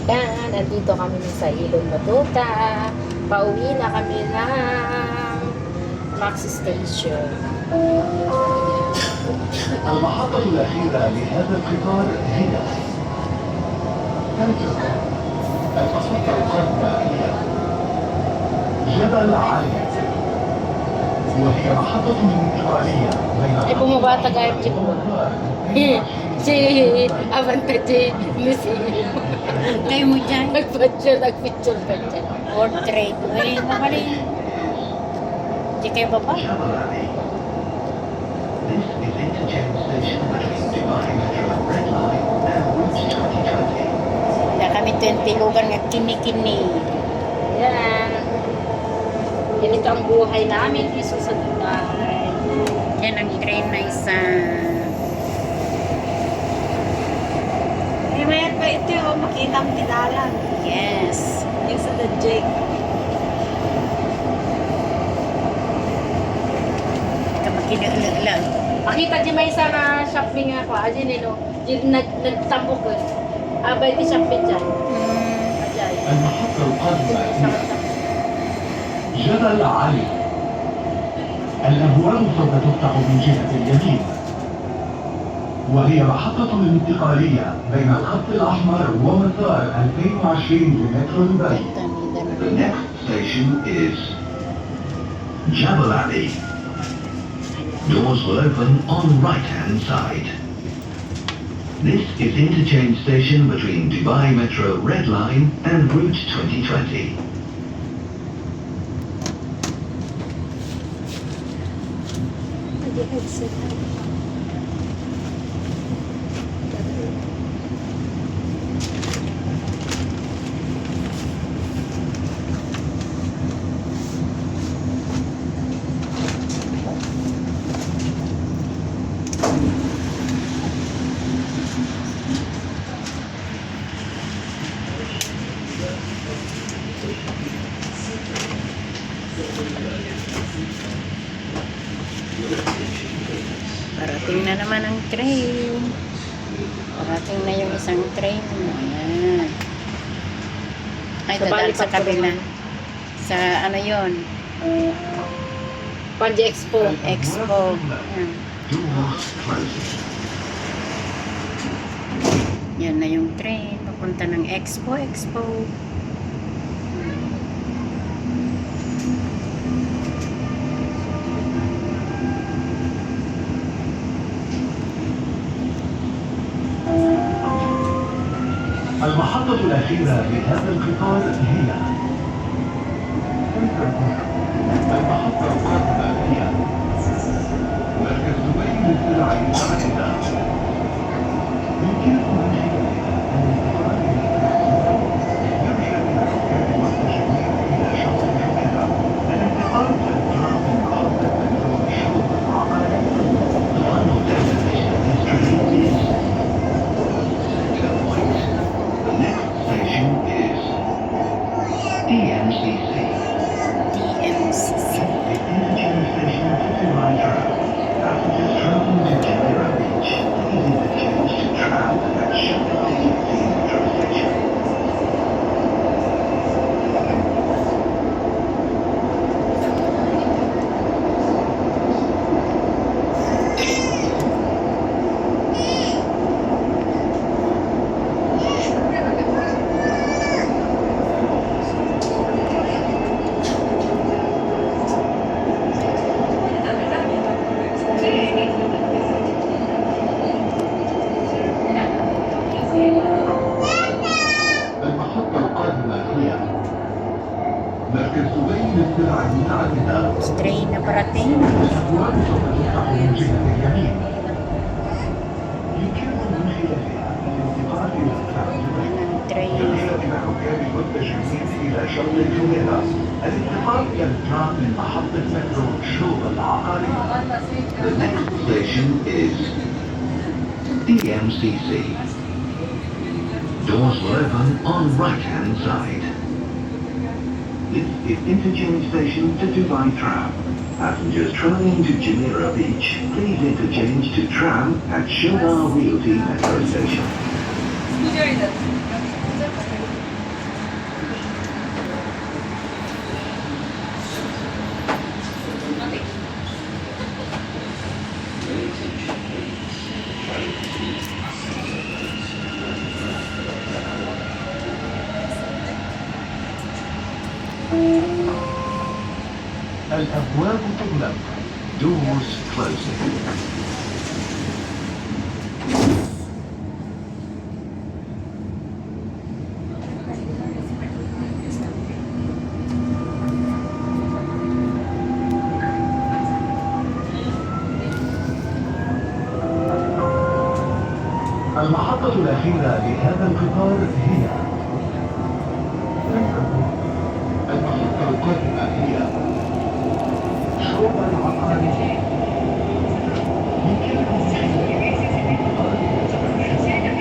Yan, nandito kami sa Ilong Batuta. Pauwi na kami ng Max Station. المحطة الأخيرة لهذا القطار هي المحطة القادمة هي جبل علي، وهي محطة انتقالية بين Ay, bumabata gayang jeep mo. Si Avantage Museum. Kayo mo dyan. Nagpicture ka dyan. Portrait. Ay, mabali. Hindi kayo baba. جبل علي. This is interchange station between Dubai Metro Red Line and Route 2020. Na kami 20 lugar nga kini-kini. Yan. Ganito ang buhay namin. Iso sa Dubai. Yan ang train na isa. Eh, mayat pa ito yung makita ang tinalan. Yes. Yung sa The Jake. Kamakina-ula-ula. Makita di may isa na shopping nga ko. Adi nilo. Nagtambok ko. Abay di shopping dyan. Ajay. المحطة القادمة هي جبل علي. الأبواب سوف تفتح من جهة اليمين، وهي محطة انتقالية بين الخط الأحمر ومسار 2020 لمترو دبي. The next station is Jebel Ali. Doors will open on right-hand side. This is interchange station between Dubai Metro Red Line and Route 2020. Parating na naman ang train. Parating na yung isang train. Ayan. Ay, Sa dadaan balik sa pa kabila. naman. Sa ano yon? Panje Expo. Expo. Ayan. Doors closing. Yan na yung train. Papunta ng Expo. المحطة الأخيرة لهذا القطار هي المحطة القادمة هي مركز دبي للزراعة المتعددة. يمكنكم من خلالها الانتقال إلى يرجى من الركاب والمسافرين إلى شاطئ الجزيرة الانتقال بالترام من محطة مترو الشروق العقاري. The final destination of this train is The next station is DMCC. DMCC. The interchange station to Dubai Tram. Passengers traveling to Jumeirah Beach, please interchange to Tram at Sheffield DMC Metro Station. المحطة القادمة هي مركز دبي للزراعة المتعددة. Train na parating. الأبواب سوف تفتح من جهة اليمين. يمكنكم من خلالها الانتقال إلى مكان دبي. Yan ang train. بالنسبة للركاب المتجهين إلى شط الجميرة، الانتقال إلى الترام من محطة مترو الشروق العقاري. The next station is DMCC. Doors will open on right-hand side. This is interchange station to Dubai Tram. Passengers traveling to Jumeirah Beach, please interchange to Tram at Shildar Realty Metro Station. الأبواب تغلق. Doors closing. المحطة الأخيرة لهذا القطار هي المحطة القادمة هي شعبة العقارية.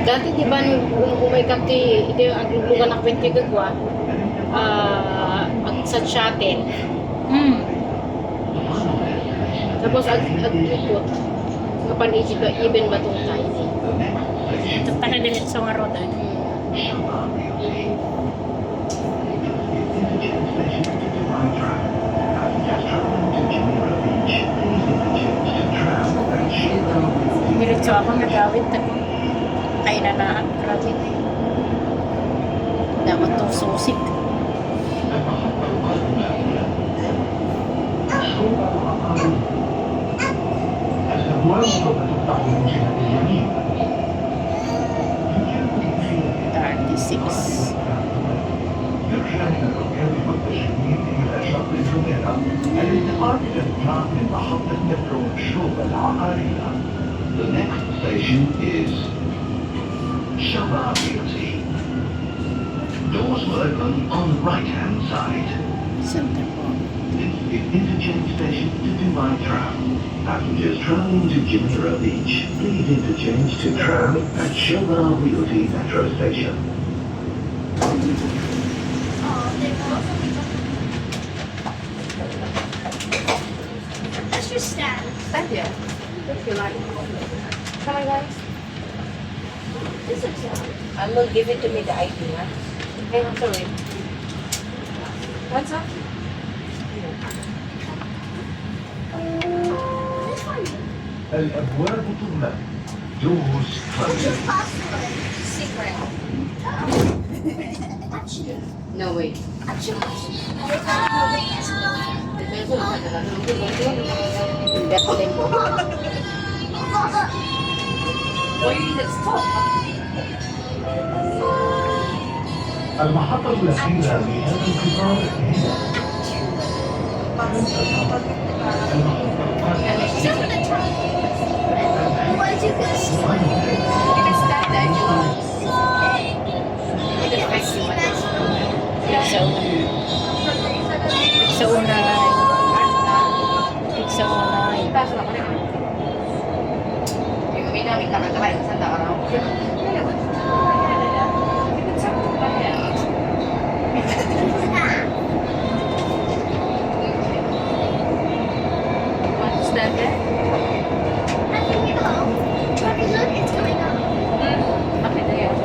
Dati di ba nung umikap ito yung aglulugan ng 20 gagwa, sa shuttle. Tapos aglikot, kapanisip ba even Batuta ini. Ito pala din sa mga roda. Diretso ako nagawit ako. Kaya na na. Grabe. Dapat itong susik. الأبواب سوف تفتح من جهة اليمين. 36. يرجى من الركاب والتشمير إلى شط الجميرة الانتقال إلى الإمام من محطة مترو شوبة العقارية. The next station is Shaba Realty. Doors will open on the right-hand side. Center po. This is interchange station to Dubai Tram. Passengers traveling to Jumeirah Beach, please interchange to tram at Shaba Realty Metro Station. Let's just stand. Thank you. If you like. Come on guys. This looks yummy. I'm gonna give it to me the ID, huh? Okay, I'm sorry. What's up? This one. الأبواب تغلق. Doors What's closing. your password? Secret. Actually, No way. actually, we're gonna go in as well. المحطة الأخيرة لهذا القطار هي المحطة القادمة. Except for the time. Otherwise, you can see. You can stand there if you want. You can see next to Sa una. Sa una. Sa una. Pasok ako na. Yung kami namin nakakalain sa araw. Want to stand there? I think you know. But look, it's going up. Okay, there you go.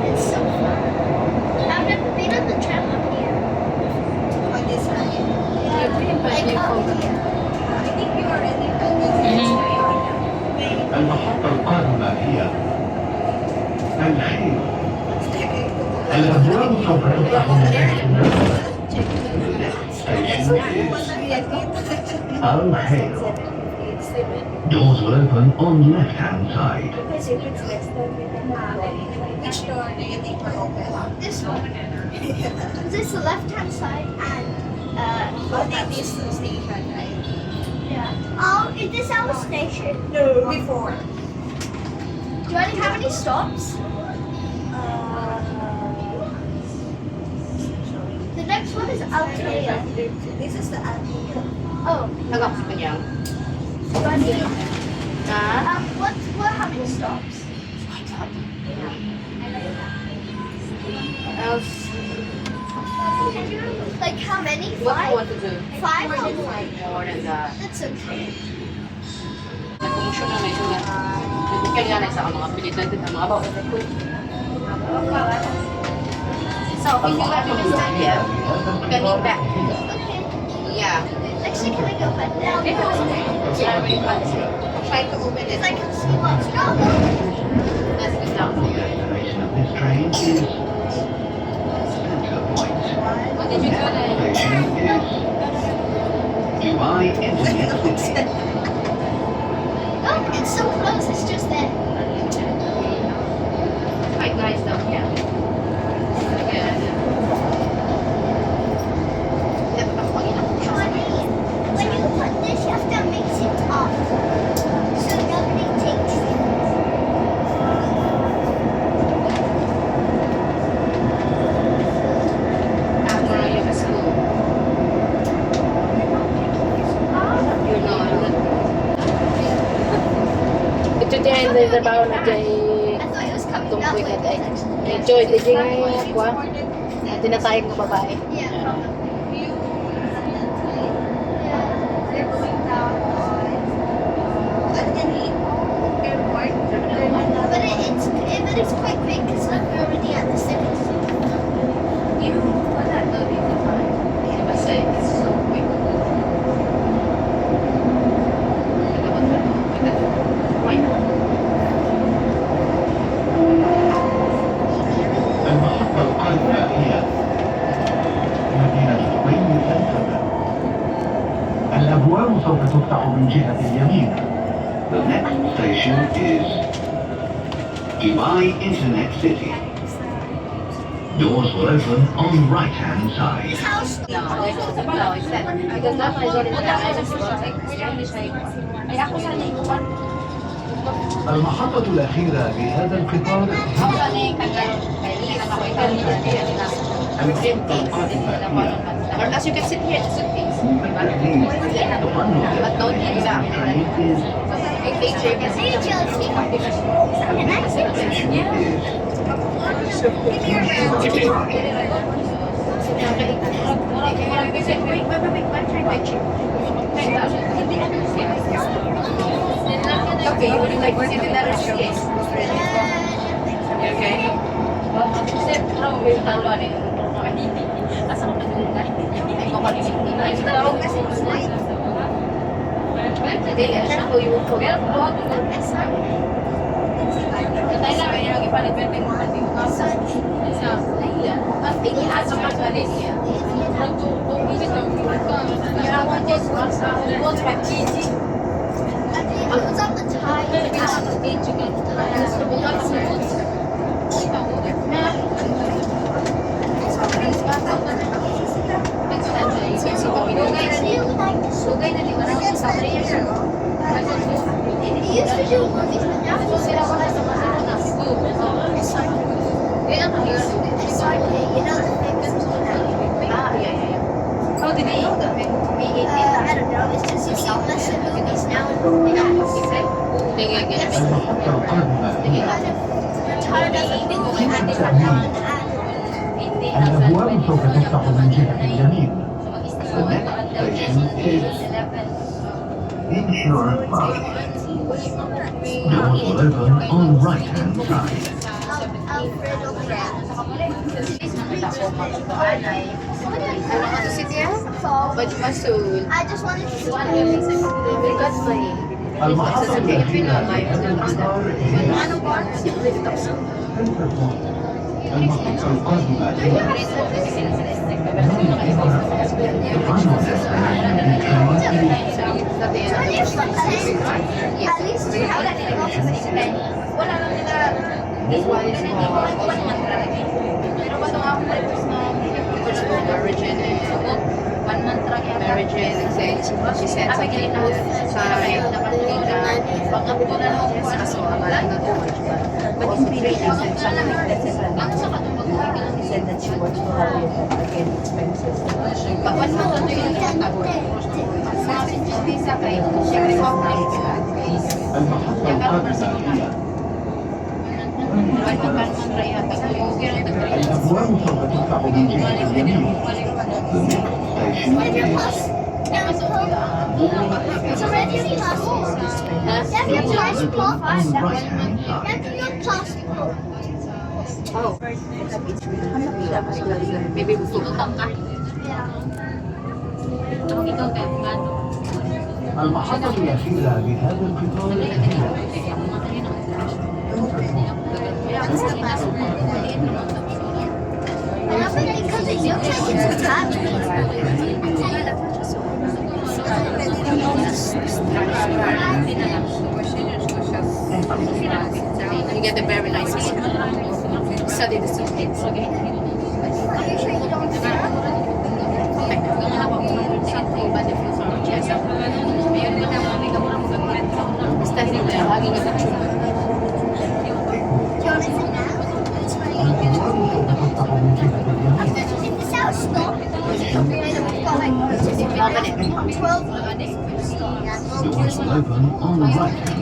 It's so fun. I've never been on the tram up here. On this side. Like up here. I think you already المحطة القادمة هي الخير. الأبواب سوف تفتح من جهة The next station is الخير. Doors will open on left-hand side. Which door do you think will open? This one. This is the left-hand side and only this station, right? Yeah. Oh, is this our station? No, before. Do I have any stops? The next one is Altea. This is the Altea. Oh, Nagapos ko niya. do I need? Ha? What? How many stops? Else, Can you like how many? what do you Five. want to do? Five or more? More than that. That's okay. Nag-function na ito nga. Nag-bukay nga na sa mga pilitan din ang mga bawa. So, if you have to stand here, you can lean back. Okay. Yeah. Actually, can I go back down? Yeah, very fancy. Try to open it. Because I can see what's wrong. Let's go down. The destination of this train is Center Point. What did you do then? Station is Dubai Internet City. Look, it's so close. It's just there. Quite nice though, yeah. When you put this, you have to mix it up so nobody takes it. After you have school. You're not. Ito din ang trabaho na kay I thought it was coming that tungkoy way. na tayo. Enjoy, di nga ako ah. Tinatayag ng babae. Yeah. But it's quite big because look, we're already at the second stop. Basta it's so quick. المحطة القادمة هي مدينة دبي الأنتبه. الأبواب سوف تفتح من جهة اليمين. The next station is Dubai Internet City. Doors will open on the right-hand side. House. No, it's that. Because that one is already there. I just want ay ako sana ikuan. المحطة الأخيرة لهذا القطار هي المحطة القادمة هي As you can sit here, it's okay. The one But don't need that. train is If they check and see Hey, Chelsea. the next station is okay, you would like to sit in that case. Okay. Sit, how will you tell what it is? Asa ko nagulungan? Ay, ko pa rin hindi. Ay, tawag kasi it's night. Hindi, siya ko yung ko. Pero, buwag ko lang. Tayo lang, may nang ipalit-palit mo kasi yung kasa. At inihat sa pagkalit niya. Yeah, I want this one. I want my cheesy. I was on the tide. I feel like this. He used to do movies, but now he's SRK, you know the famous movie. How did he know that? I don't know, it's just you see less of movies now and المحطة القادمة هي retired as a movie and they have now an ad. الأبواب سوف تفتح من جهة اليمين. The next station is Insurance Park. Doors will open on the right-hand side. Alfredo I just wanted to see المحطة الأخيرة لهذا القطار هي المحطة القادمة هي at least you have it. Wala lang nila. This one is pero ba itong ako na marriage and marriage and she said something sa pag-apo na lang kaso amalan na to but in period siya na ang sa katong he said that she works for her again expenses but one month na yung nagtabo sa visa kay siya rin ako المحطة القادمة هي الأبواب سوف تفتح من جهة اليمين. The next station Have your is passport? It's already your passport. Have your passport? on the right-hand side. Have your passport? oh maybe tututang ka ikaw kayo المحطة الأخيرة لهذا القطار هي Because it looks like it's attached. You get a very nice study the seats, okay? Are you sure you don't care? Basta hindi mo lagi ka picture. Do you want to sit down? It's fine. If the sales stop, we've got like 12 minutes. Doors will open on the right.